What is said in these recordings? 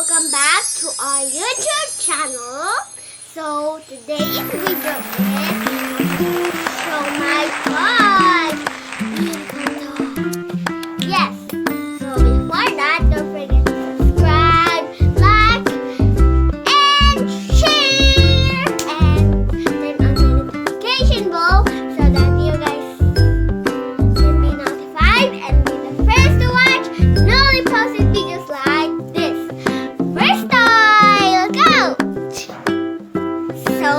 welcome back to our YouTube channel. So today's video is show my toy. Yes. So before that, don't forget to subscribe, like, and share, and turn on the notification bell so that you guys can be notified and be the first to watch newly posted videos like this. First toy, go! So,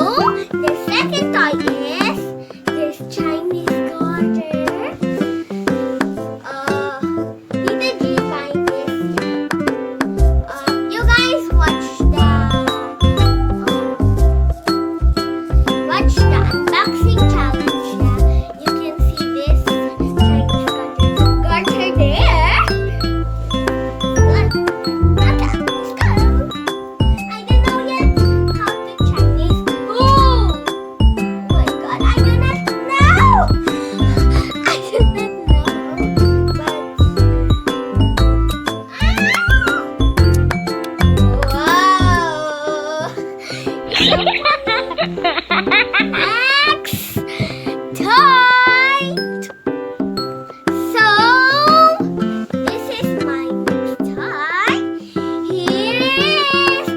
the second toy is this Chinese garter. Did you find this? You guys watch the unboxing challenge. You can see this Chinese garter there. Let's go. I don't know yet how to Chinese. Oh my God, I do not know. I do not know. Next toy. So this is my next toy. Here is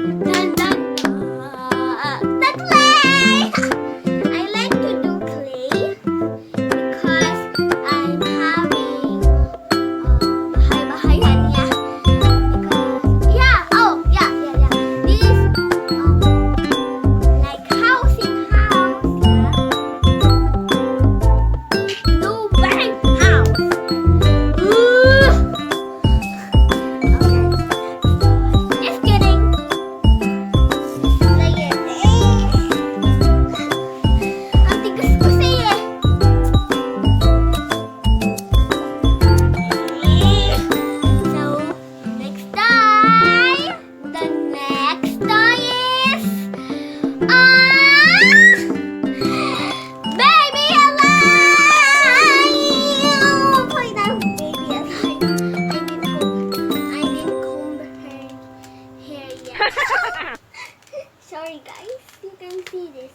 the clay. I like to do clay because I'm having bahay-bahayan niya. Because This like house in house. No bang house. Ooh. Okay. Just kidding. Like it. Ang tigas kasi eh. So, next time. The next toy is Baby Alive! Play that Baby Alive. I didn't comb her hair yet. Sorry guys, you can see this.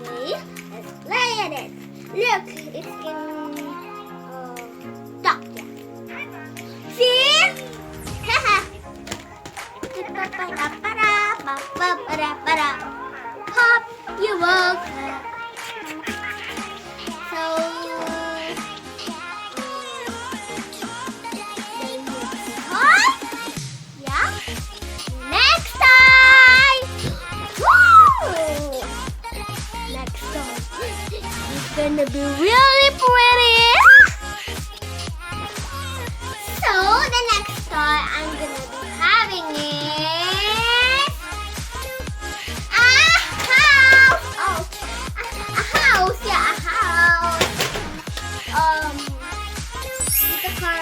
Okay, let's play at it. Look, it's in duck. See? Pop, you woke up. So, yeah. Next time. Woo! Next time. It's gonna be really pretty. So the next toy I'm gonna be having is a house. Oh, a house. Yeah, a house. It's a car.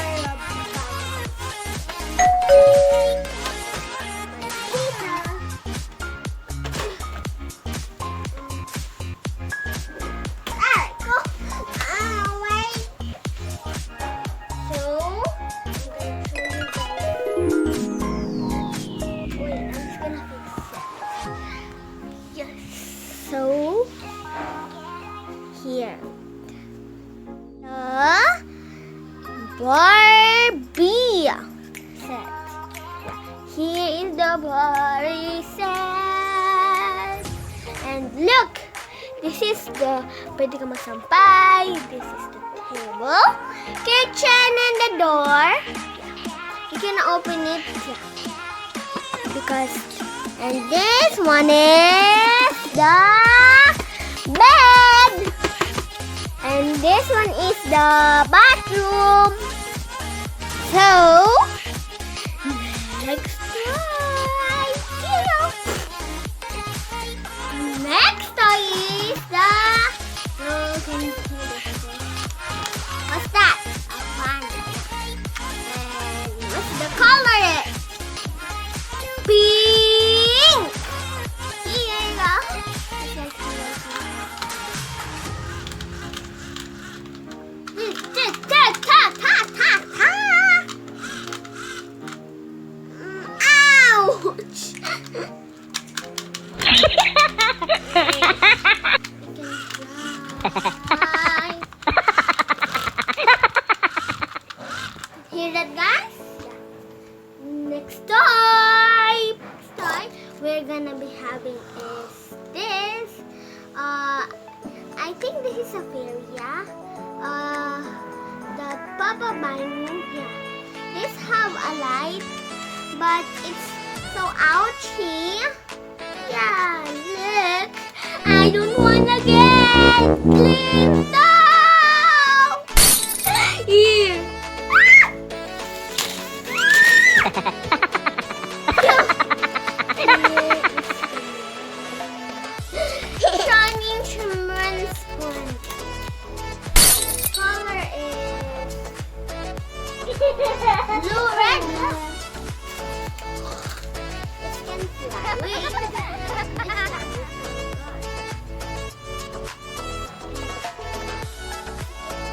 Alright, go. Wait. So, I'm gonna show you guys. Wait, I'm just gonna fix it. Yes. So, here. The Barbie set. Here is the Barbie set. And look! This is the pwede ka magsampay. This is the table, kitchen, and the door. You can open it because, and this one is the bed, and this one is the bathroom. So, next toy. Next toy is the. Can you see this? What's that? A fan. And what's the color? Pink. Here you go. this is a fairy, yeah? That Papa buy me, yeah. This have a light, but it's so ouchy. Yeah, look. I don't wanna get please no. Here. Shining shimmering sponge. Color is blue red. It can fly.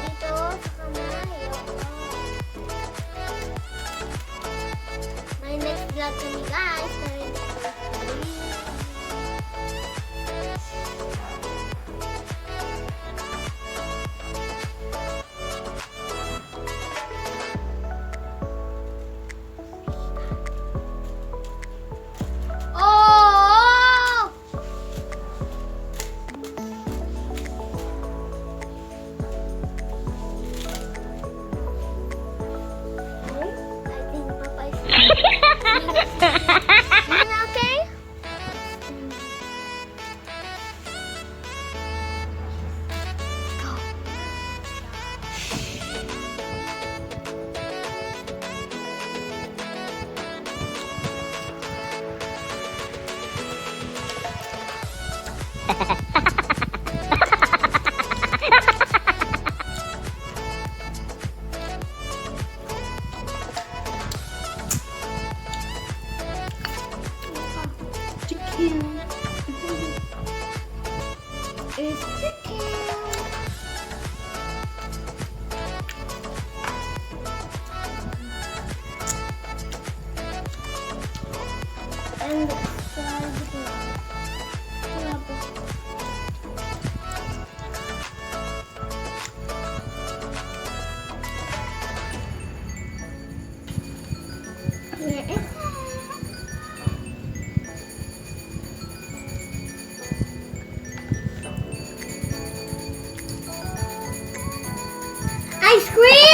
Dito sa kamay. My next vlog kami guys. Oh! I think Papa is okay? Go. Chicken. It's chicken. And where is it? Ice cream!